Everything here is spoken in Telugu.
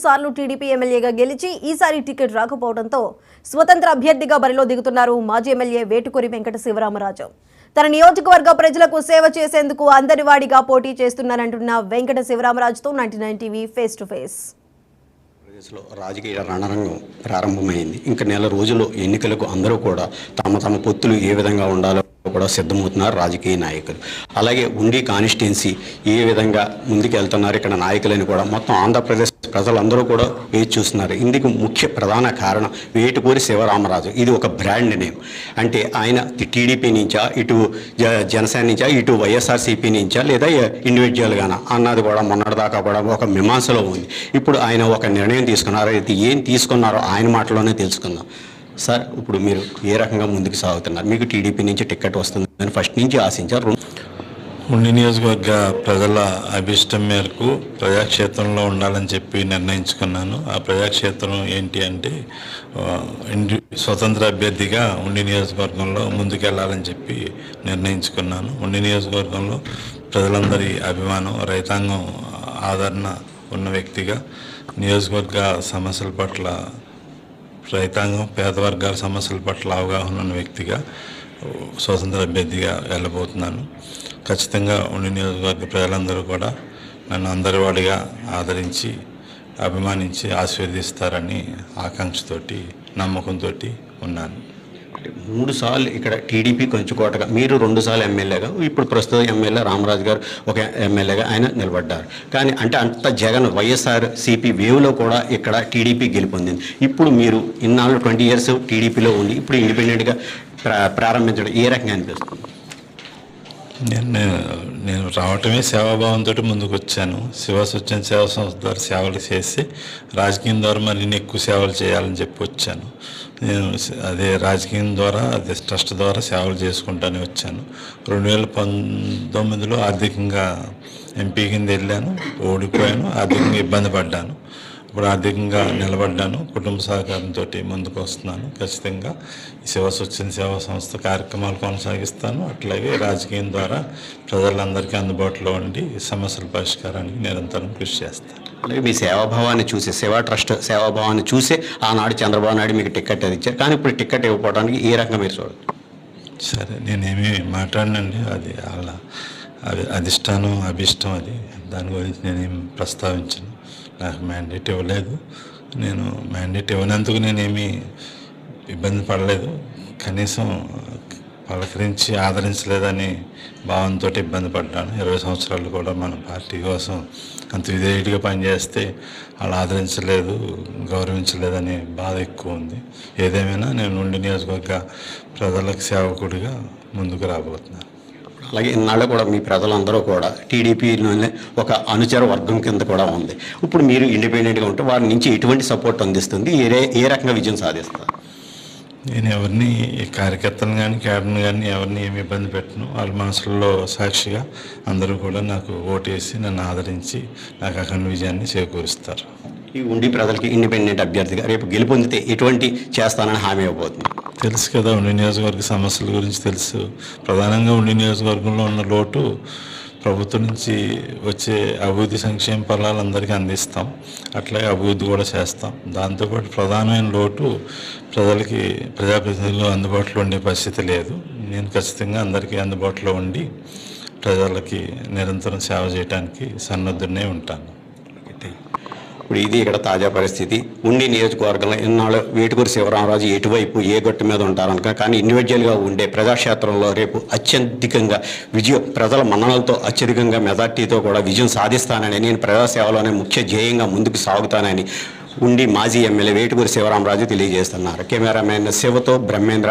సార్లు టీడీపీ ఎమ్మెల్యేగా గెలిచి ఈసారి టికెట్ రాకపోవడంతో స్వతంత్ర అభ్యర్థిగా బరిలో దిగుతున్నారు మాజీ ఎమ్మెల్యే వేటుకూరి వెంకట శివరామరాజు. తన నియోజకవర్గ ప్రజలకు సేవ చేసేందుకు అందరివాడిగా పోటీ చేస్తున్నారంటున్న వెంకట శివరామరాజుతో 99 టీవీ ఫేస్ టు ఫేస్. రాజకీయ రణరంగం ప్రారంభమైంది. ఇంకా నెల రోజుల్లో ఎన్నికలకు అందరూ కూడా తమ పొత్తులు ఏ విధంగా ఉండాలో కూడా సిద్ధమవుతున్నారు రాజకీయ నాయకులు. అలాగే ఉండి కాన్స్టిట్యున్సీ ఏ విధంగా ముందుకు వెళ్తున్నారు ఇక్కడ నాయకులని కూడా మొత్తం ఆంధ్రప్రదేశ్ ప్రజలందరూ కూడా వేచి చూస్తున్నారు. ఇందుకు ముఖ్య ప్రధాన కారణం వేటుకూరి శివరామరాజు. ఇది ఒక బ్రాండ్ నేమ్. అంటే ఆయన టీడీపీ నుంచా, ఇటు జనసేన నుంచా, ఇటు వైఎస్ఆర్సీపీ నుంచా, లేదా ఇండివిజువల్గానా అన్నది కూడా మొన్నటిదాకా కూడా ఒక మీమాంసలో ఉంది. ఇప్పుడు ఆయన ఒక నిర్ణయం తీసుకున్నారు. ఇది ఏం తీసుకున్నారో ఆయన మాటలోనే తెలుసుకుందాం. సార్, ఇప్పుడు మీరు ఏ రకంగా ముందుకు సాగుతున్నారు? మీకు టీడీపీ నుంచి టికెట్ వస్తుందని ఫస్ట్ నుంచి ఆశించారు. ఉండి నియోజకవర్గ ప్రజల అభిష్టం మేరకు ప్రజాక్షేత్రంలో ఉండాలని చెప్పి నిర్ణయించుకున్నాను. ఆ ప్రజాక్షేత్రం ఏంటి అంటే స్వతంత్ర అభ్యర్థిగా ఉండి నియోజకవర్గంలో ముందుకెళ్లాలని చెప్పి నిర్ణయించుకున్నాను. ఉండి నియోజకవర్గంలో ప్రజలందరి అభిమానం, రైతాంగం ఆదరణ ఉన్న వ్యక్తిగా, నియోజకవర్గ సమస్యల పట్ల రైతాంగం, పేద వర్గాల సమస్యల పట్ల అవగాహన ఉన్న వ్యక్తిగా స్వతంత్ర అభ్యర్థిగా వెళ్ళబోతున్నాను. ఖచ్చితంగా ఉండి నియోజకవర్గ ప్రజలందరూ కూడా నన్ను అందరివాడిగా ఆదరించి, అభిమానించి ఆశీర్వదిస్తారని ఆకాంక్షతోటి, నమ్మకంతో ఉన్నాను. 3 సార్లు ఇక్కడ టీడీపీ కొంచుకోటగా, మీరు 2 సార్లు ఎమ్మెల్యేగా, ఇప్పుడు ప్రస్తుతం ఎమ్మెల్యే రామరాజు గారు ఒక ఎమ్మెల్యేగా ఆయన నిలబడ్డారు. కానీ అంటే అంత జగన్ వైఎస్ఆర్సీపీ వేవ్లో కూడా ఇక్కడ టీడీపీ గెలుపొందింది. ఇప్పుడు మీరు ఇన్నాళ్ళు 20 ఇయర్స్ టీడీపీలో ఉండి ఇప్పుడు ఇండిపెండెంట్గా ప్రారంభించడం ఏ రకంగా అనిపిస్తుంది? నేను రావటమే సేవాభావంతో ముందుకు వచ్చాను. శివస్వచ్ఛంద సేవా సంస్థ ద్వారా సేవలు చేసి రాజకీయం ద్వారా మరిన్ని ఎక్కువ సేవలు చేయాలని చెప్పి వచ్చాను. నేను అదే రాజకీయం ద్వారా, అదే ట్రస్ట్ ద్వారా సేవలు చేసుకుంటానే వచ్చాను. 2019లో ఆర్థికంగా ఎంపీ కింద వెళ్ళాను, ఓడిపోయాను, ఆర్థికంగా ఇబ్బంది పడ్డాను. ఇప్పుడు ఆర్థికంగా నిలబడ్డాను. కుటుంబ సహకారంతో ముందుకు వస్తున్నాను. ఖచ్చితంగా శివస్వచ్ఛంద సేవా సంస్థ కార్యక్రమాలు కొనసాగిస్తాను. అట్లాగే రాజకీయం ద్వారా ప్రజలందరికీ అందుబాటులో ఉండి సమస్యల పరిష్కారానికి నిరంతరం కృషి చేస్తాను. అలాగే మీ సేవాభావాన్ని చూసి, సేవా ట్రస్ట్ సేవాభావాన్ని చూసి ఆనాడు చంద్రబాబు నాయుడు మీకు టికెట్ అది ఇచ్చారు. కానీ ఇప్పుడు టికెట్ ఇవ్వకపోవడానికి ఏ రకంగా మీరు చూడదు? సరే, నేనేమి మాట్లాడినండి, అది అలా అధిష్టానం అభిష్టం, అది దాని గురించి నేనేం ప్రస్తావించను. నాకు మ్యాండేట్ ఇవ్వలేదు. నేను మ్యాండేట్ ఇవ్వనందుకు నేనేమీ ఇబ్బంది పడలేదు. కనీసం పలకరించి ఆదరించలేదని భావంతో ఇబ్బంది పడ్డాను. 20 సంవత్సరాలు కూడా మన పార్టీ కోసం అంత విధేయుడిగా పనిచేస్తే వాళ్ళు ఆదరించలేదు, గౌరవించలేదనే బాధ ఎక్కువ ఉంది. ఏదేమైనా నేను ఉండి నియోజకవర్గ ప్రజలకు సేవకుడిగా ముందుకు రాబోతున్నాను. అలాగే ఇన్నాళ్ళు కూడా మీ ప్రజలందరూ కూడా టీడీపీలోనే ఒక అనుచర వర్గం కింద కూడా ఉంది. ఇప్పుడు మీరు ఇండిపెండెంట్గా ఉంటే వారి నుంచి ఎటువంటి సపోర్ట్ అందిస్తుంది? ఏ రకంగా విజయం సాధిస్తారు? నేను ఎవరిని, కార్యకర్తలను కానీ క్యాడర్ని కానీ ఎవరిని ఏమి ఇబ్బంది పెట్టను. వాళ్ళ మనసుల్లో సాక్షిగా అందరూ కూడా నాకు ఓటేసి నన్ను ఆదరించి నాకు అఖండ విజయాన్ని చేకూరుస్తారు. ఈ ఉండి ప్రజలకి ఇండిపెండెంట్ అభ్యర్థిగా రేపు గెలుపొందితే ఎటువంటి చేస్తానని హామీ ఇవ్వబోతుంది? తెలుసు కదా, ఉండి నియోజకవర్గ సమస్యల గురించి తెలుసు. ప్రధానంగా ఉండి నియోజకవర్గంలో ఉన్న లోటు, ప్రభుత్వం నుంచి వచ్చే అభివృద్ధి సంక్షేమ ఫలాలు అందరికీ అందిస్తాం. అట్లాగే అభివృద్ధి కూడా చేస్తాం. దాంతోపాటు ప్రధానమైన లోటు ప్రజలకి, ప్రజాప్రతినిధులు అందుబాటులో ఉండే పరిస్థితి లేదు. నేను ఖచ్చితంగా అందరికీ అందుబాటులో ఉండి ప్రజలకి నిరంతరం సేవ చేయడానికి సన్నద్ధునే ఉంటాను. ఇప్పుడు ఇది ఇక్కడ తాజా పరిస్థితి. ఉండి నియోజకవర్గంలో ఇన్నాళ్ళు వేటుకూరి శివరామరాజు ఎటువైపు ఏ గట్టు మీద ఉంటారనుక, కానీ ఇండివిజువల్గా ఉండే ప్రజాక్షేత్రంలో రేపు అత్యధికంగా విజయం, ప్రజల మన్ననలతో అత్యధికంగా మెజార్టీతో కూడా విజయం సాధిస్తానని, నేను ప్రజాసేవలోనే ముఖ్య ధ్యేయంగా ముందుకు సాగుతానని ఉండి మాజీ ఎమ్మెల్యే వేటుకూరి శివరామరాజు తెలియజేస్తున్నారు. కెమెరామెన్ శివతో బ్రహ్మేంద్ర.